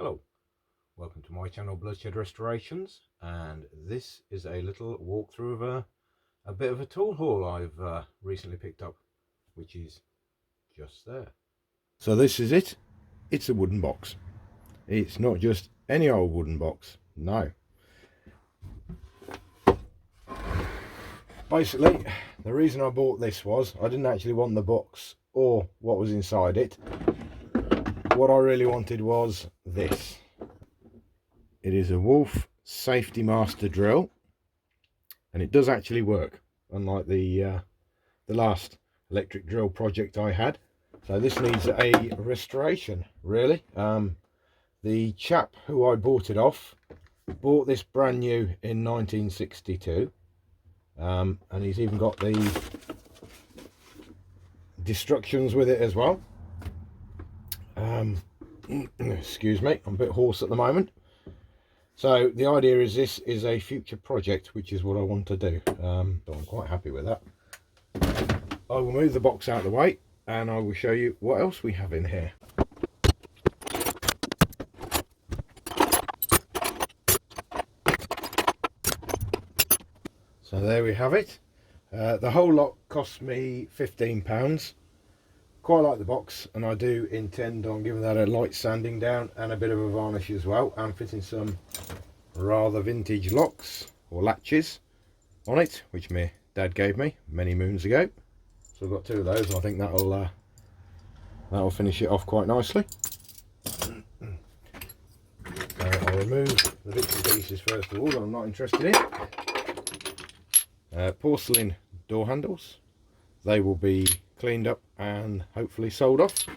Hello, welcome to my channel Bloodshed Restorations, and this is a little walkthrough of a bit of a tool haul I've recently picked up, which is just there. So this is it. It's a wooden box. It's not just any old wooden box, no. Basically, the reason I bought this was I didn't actually want the box or what was inside it. What I really wanted was this. It is a Wolf Safety Master drill, and it does actually work, unlike the last electric drill project I had. So this needs a restoration, really. The chap who I bought it off bought this brand new in 1962, and he's even got the destructions with it as well. Excuse me, I'm a bit hoarse at the moment. So the idea is this is a future project, which is what I want to do. So I'm quite happy with that. I will move the box out of the way and I will show you what else we have in here. So there we have it. The whole lot cost me £15. Quite like the box, and I do intend on giving that a light sanding down and a bit of a varnish as well, and fitting some rather vintage locks or latches on it, which my dad gave me many moons ago. So I've got two of those, and I think that'll finish it off quite nicely. I'll remove the bits and pieces first of all that I'm not interested in. Porcelain door handles. They will be cleaned up and hopefully sold off.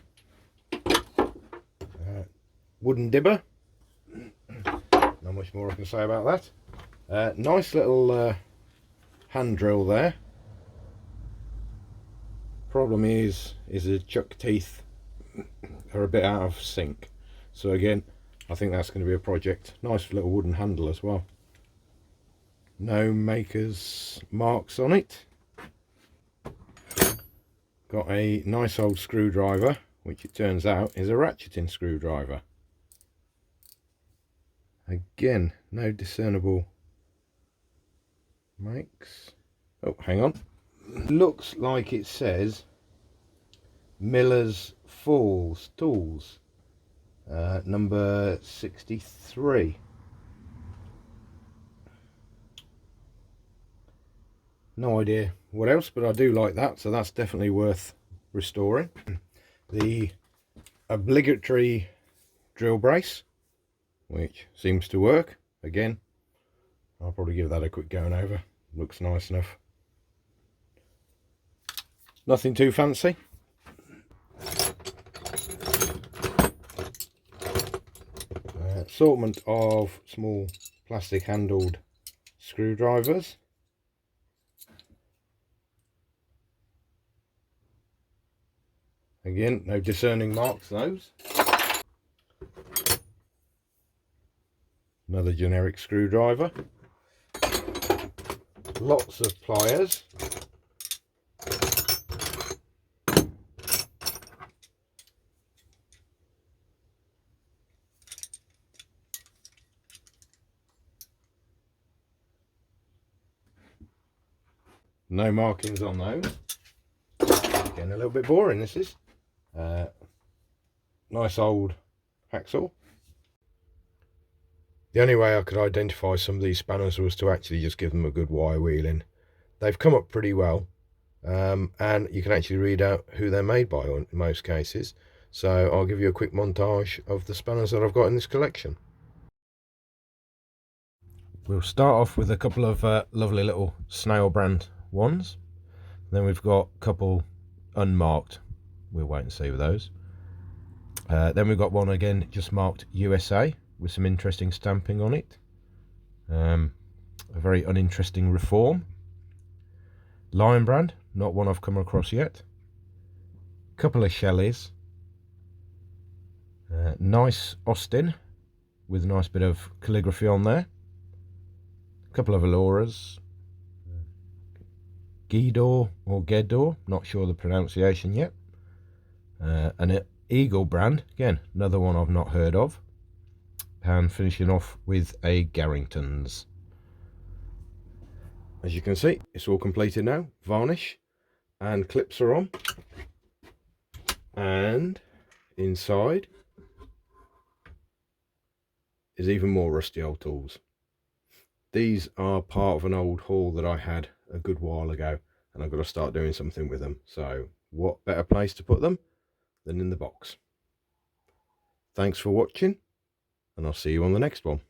Wooden dibber. Not much more I can say about that. Nice little hand drill there. Problem is the chuck teeth are a bit out of sync. So again, I think that's going to be a project. Nice little wooden handle as well. No maker's marks on it. Got a nice old screwdriver, which it turns out is a ratcheting screwdriver. Again, no discernible makes. Oh, hang on. Looks like it says Miller's Falls Tools, number 63. No idea what else, but I do like that, so that's definitely worth restoring. The obligatory drill brace, which seems to work. Again, I'll probably give that a quick going over. Looks nice enough. Nothing too fancy. Assortment of small plastic handled screwdrivers. Again, no discerning marks, those. Another generic screwdriver. Lots of pliers. No markings on those. Getting a little bit boring, this is. Nice old hacksaw. The only way I could identify some of these spanners was to actually just give them a good wire wheeling. They've come up pretty well, and you can actually read out who they're made by in most cases. So I'll give you a quick montage of the spanners that I've got in this collection. We'll start off with a couple of lovely little Snail brand ones. Then we've got a couple unmarked. We'll wait and see with those. Then we've got one again just marked USA with some interesting stamping on it. A very uninteresting Reform. Lion brand, not one I've come across yet. Couple of Shelleys. Nice Austin with a nice bit of calligraphy on there. A couple of Aloras. Gedor or Gedor, not sure the pronunciation yet. An Eagle brand, again, another one I've not heard of. and finishing off with a Garrington's. As you can see, it's all completed now. Varnish and clips are on, and inside is even more rusty old tools. These are part of an old haul that I had a good while ago, and I've got to start doing something with them. So what better place to put them than in the box? Thanks for watching, and I'll see you on the next one.